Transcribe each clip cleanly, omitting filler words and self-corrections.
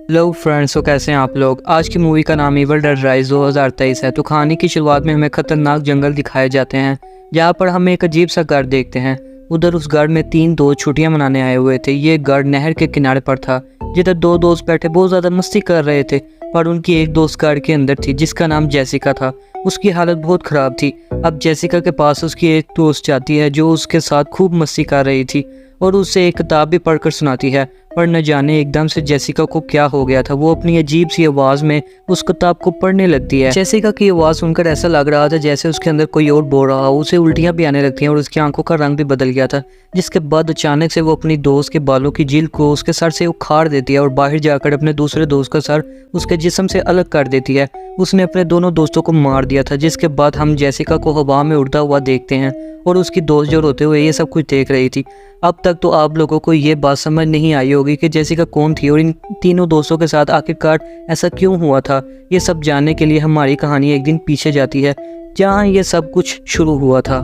Hello friends, तो कैसे हैं आप लोग। आज की मूवी का नाम इविल डेड राइज 2023 है। तो कहानी की शुरुआत में हमें खतरनाक जंगल दिखाए जाते हैं, जहाँ पर हम एक अजीब सा घर देखते हैं। उधर उस घर में 3 दोस्त छुट्टियां मनाने आए हुए थे। ये घर नहर के किनारे पर था, जिधर 2 दोस्त बैठे बहुत ज़्यादा मस्ती कर रहे थे। पर उनकी एक दोस्त घर के अंदर थी, जिसका नाम जेसिका था। उसकी हालत बहुत ख़राब थी। अब जेसिका के पास उसकी एक दोस्त जाती है, जो उसके साथ खूब मस्ती कर रही थी और उसे एक किताब भी पढ़कर सुनाती है। पर न जाने एकदम से जेसिका को क्या हो गया था। वो अपनी अजीब सी आवाज़ में उस किताब को पढ़ने लगती है। जेसिका की आवाज़ सुनकर ऐसा लग रहा था जैसे उसके अंदर कोई और बोल रहा हो। उसे उल्टियाँ भी आने लगती हैं और उसकी आंखों का रंग भी बदल गया था। जिसके बाद अचानक से वो अपनी दोस्त के बालों की जील को उसके सर से उखाड़ देती है और बाहर जाकर अपने दूसरे दोस्त का सर उसके जिस्म से अलग कर देती है। उसने अपने दोनों दोस्तों को मार दिया था। जिसके बाद हम जेसिका को हवा में उड़ता हुआ देखते हैं और उसकी दोस्त जो रोते हुए ये सब कुछ देख रही थी। अब तक तो आप लोगों को ये बात समझ नहीं आई होगी कि जेसिका कौन थी और इन तीनों दोस्तों के साथ आखिरकार ऐसा क्यों हुआ था। ये सब जानने के लिए हमारी कहानी एक दिन पीछे जाती है, जहाँ ये सब कुछ शुरू हुआ था।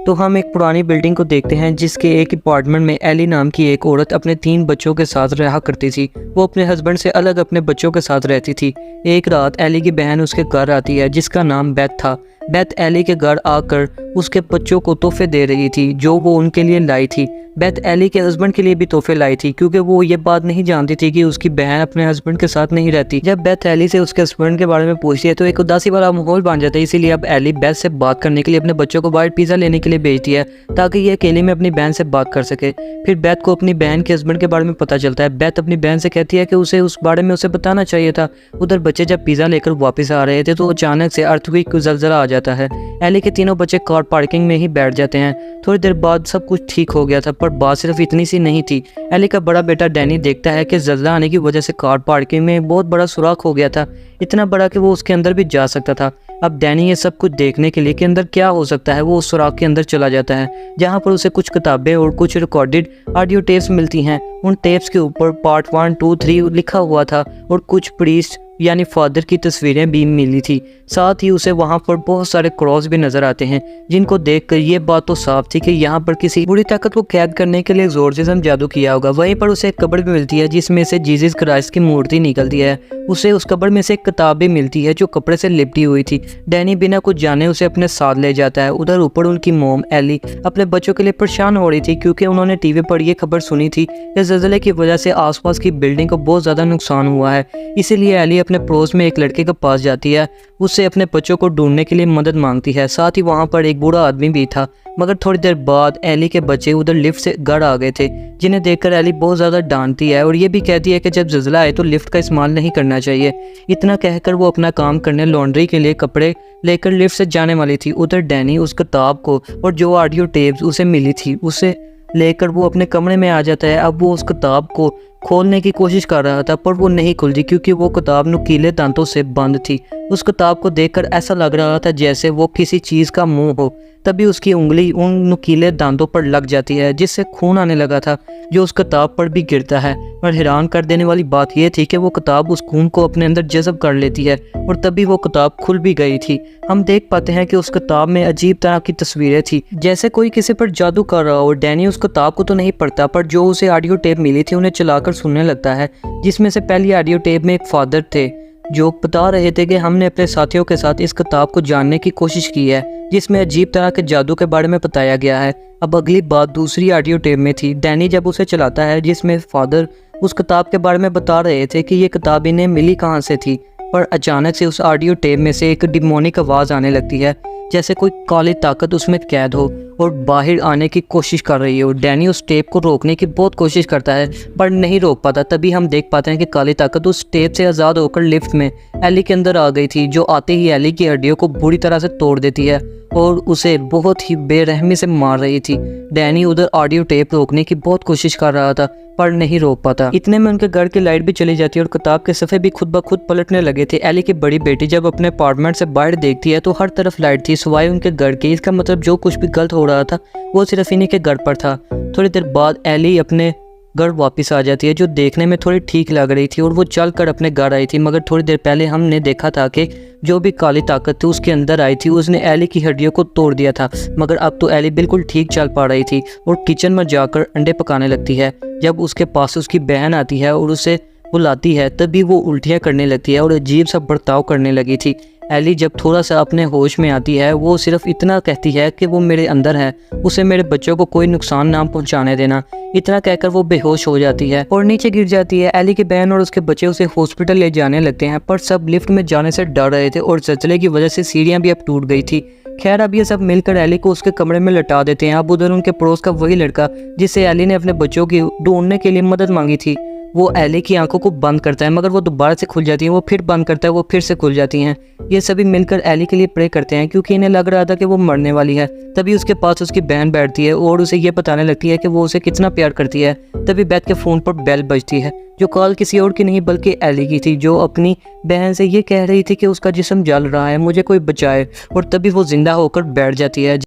तो हम एक पुरानी बिल्डिंग को देखते हैं, जिसके एक अपार्टमेंट में एली नाम की एक औरत अपने 3 बच्चों के साथ रहा करती थी। वो अपने हस्बैंड से अलग अपने बच्चों के साथ रहती थी। एक रात एली की बहन उसके घर आती है, जिसका नाम बेथ था। बेथ एली के घर आकर उसके बच्चों को तोहफे दे रही थी, जो वो उनके लिए लाई थी। बेथ एली के हस्बैंड के लिए भी तोहफे लाई थी, क्योंकि वो ये बात नहीं जानती थी कि उसकी बहन अपने हस्बैंड के साथ नहीं रहती। जब बेथ एली से उसके हस्बैंड के बारे में पूछती है तो एक उदासी वाला माहौल बन जाता है। इसीलिए अब एली बेथ से बात करने के लिए अपने बच्चों को बाहर पिज़्ज़ा लेने के लिए भेजती है, ताकि ये अकेले में अपनी बहन से बात कर सके। फिर बेथ को अपनी बहन के हस्बैंड के बारे में पता चलता है। बेथ अपनी बहन से कहती है कि उसे उस बारे में उसे बताना चाहिए था। उधर बच्चे जब पिज़्ज़ा लेकर वापस आ रहे थे तो अचानक से अर्थक्वेक ज़लज़ला आ जाता है। एली के तीनों बच्चे कार पार्किंग में ही बैठ जाते हैं। थोड़ी देर बाद सब कुछ ठीक हो गया था, पर बात सिर्फ इतनी सी नहीं थी। एली का बड़ा बेटा डैनी देखता है कि ज़लज़ला आने की वजह से कार पार्किंग में बहुत बड़ा सुराख हो गया था, इतना बड़ा कि वो उसके अंदर भी जा सकता था। अब डैनी ये सब कुछ देखने के लिए कि अंदर क्या हो सकता है, वो उस सुराख के अंदर चला जाता है, जहाँ पर उसे कुछ किताबें और कुछ रिकॉर्डेड ऑडियो टेप्स मिलती हैं। उन टेप्स के ऊपर पार्ट 1, 2, 3 लिखा हुआ था और कुछ प्रीस्ट यानी फादर की तस्वीरें भी मिली थी। साथ ही उसे वहाँ पर बहुत सारे क्रॉस भी नजर आते हैं, जिनको देखकर ये बात तो साफ थी कि यहाँ पर किसी बुरी ताकत को कैद करने के लिए एक्सोर्सिज्म जादू किया होगा। वहीं पर उसे एक कब्र भी मिलती है, जिसमें से जीसस क्राइस्ट की मूर्ति निकलती है। उसे उस कब्र में से एक किताब भी मिलती है, जो कपड़े से लिपटी हुई थी। डैनी बिना कुछ जाने उसे अपने साथ ले जाता है। उधर ऊपर उनकी मोम एली अपने बच्चों के लिए परेशान हो रही थी, क्योंकि उन्होंने टीवी पर यह खबर सुनी थी कि ज़लज़ले की वजह से आसपास की बिल्डिंग को बहुत ज़्यादा नुकसान हुआ है। इसीलिए एली अपने पड़ोस में एक लड़के के पास जाती है, उससे अपने बच्चों को ढूंढने के लिए मदद मांगती है। साथ ही वहाँ पर एक बूढ़ा आदमी भी था। मगर थोड़ी देर बाद एली के बच्चे उधर लिफ्ट से घर आ गए थे, जिन्हें देखकर एली बहुत ज़्यादा डांटती है और ये भी कहती है कि जब ज़लज़ला आए तो लिफ्ट का इस्तेमाल नहीं करना चाहिए। इतना कहकर वो अपना काम करने लॉन्ड्री के लिए कपड़े लेकर लिफ्ट से जाने वाली थी। उधर डैनी उस किताब को और जो ऑडियो टेप्स उसे मिली थी उसे लेकर वो अपने कमरे में आ जाता है। अब वो उस किताब को खोलने की कोशिश कर रहा था, पर वो नहीं खुलती, क्योंकि वो किताब नुकीले दांतों से बंद थी। उस किताब को देखकर ऐसा लग रहा था जैसे वो किसी चीज़ का मुंह हो। तभी उसकी उंगली उन नुकीले दांतों पर लग जाती है, जिससे खून आने लगा था, जो उस किताब पर भी गिरता है। और हैरान कर देने वाली बात यह थी कि वो किताब उस खून को अपने अंदर जज़ब कर लेती है और तभी वो किताब खुल भी गई थी। हम देख पाते हैं कि उस किताब में अजीब तरह की तस्वीरें थी, जैसे कोई किसी पर जादू कर रहा हो। डैनी उस किताब को तो नहीं पढ़ता, पर जो उसे ऑडियो टेप मिली थी उन्हें चलाकर सुनने लगता है, जिसमें से पहली ऑडियो टेप में एक फादर थे, जो बता रहे थे कि हमने अपने साथियों के साथ इस किताब को जानने की कोशिश की है, जिसमें अजीब तरह के जादू के बारे में बताया गया है। अब अगली बात दूसरी ऑडियो टेप में थी। डैनी जब उसे चलाता है, जिसमें फादर उस किताब के बारे में बता रहे थे कि ये किताब इन्हें मिली कहाँ से थी, पर अचानक से उस ऑडियो टेप में से एक डिमोनिक आवाज़ आने लगती है, जैसे कोई काली ताकत उसमें कैद हो और बाहर आने की कोशिश कर रही हो। डैनी उस टेप को रोकने की बहुत कोशिश करता है, पर नहीं रोक पाता। तभी हम देख पाते हैं कि काली ताकत उस टेप से आज़ाद होकर लिफ्ट में एली के अंदर आ गई थी, जो आते ही एली की हड्डियों को बुरी तरह से तोड़ देती है और उसे बहुत ही बेरहमी से मार रही थी। डैनी उधर ऑडियो टेप रोकने की बहुत कोशिश कर रहा था, पर नहीं रोक पाता। इतने में उनके घर की लाइट भी चली जाती है और किताब के सफ़े भी खुद ब खुद पलटने लगे थे। एली की बड़ी बेटी जब अपने अपार्टमेंट से बाहर देखती है तो हर तरफ लाइट थी, सिवाय उनके घर के। इसका मतलब जो कुछ भी गलत हो रहा था वो सिर्फ इन्हीं के घर पर था। थोड़ी देर बाद एली अपने घर वापस आ जाती है, जो देखने में थोड़ी ठीक लग रही थी, और वो चल कर अपने घर आई थी। मगर थोड़ी देर पहले हमने देखा था कि जो भी काली ताकत थी उसके अंदर आई थी, उसने एली की हड्डियों को तोड़ दिया था। मगर अब तो एली बिल्कुल ठीक चल पा रही थी और किचन में जाकर अंडे पकाने लगती है। जब उसके पास उसकी बहन आती है और उसे वो लाती है तभी वो उल्टियाँ करने लगती है और अजीब सा बर्ताव करने लगी थी। एली जब थोड़ा सा अपने होश में आती है वो सिर्फ इतना कहती है कि वो मेरे अंदर है, उसे मेरे बच्चों को कोई नुकसान ना पहुंचाने देना। इतना कहकर वो बेहोश हो जाती है और नीचे गिर जाती है। एली की बहन और उसके बच्चे उसे हॉस्पिटल ले जाने लगते हैं, पर सब लिफ्ट में जाने से डर रहे थे और जलजले की वजह से सीढ़ियाँ भी अब टूट गई थी। खैर अब ये सब मिलकर एली को उसके कमरे में लटा देते हैं। अब उधर उनके पड़ोस का वही लड़का जिससे एली ने अपने बच्चों की ढूंढने के लिए मदद मांगी थी, वो एली की आंखों को बंद करता है, मगर वो दोबारा से खुल जाती हैं। वो फिर बंद करता है, वो फिर से खुल जाती हैं। ये सभी मिलकर एली के लिए प्रे करते हैं क्योंकि इन्हें लग रहा था कि वो मरने वाली है। तभी उसके पास उसकी बहन बैठती है और उसे ये बताने लगती है कि वो उसे कितना प्यार करती है। तभी बेथ के फ़ोन पर बेल बजती है, जो कॉल किसी और की नहीं बल्कि एली की थी, जो अपनी बहन से ये कह रही थी कि उसका जिस्म जल रहा है, मुझे कोई बचाए। और तभी वो जिंदा होकर बैठ जाती है।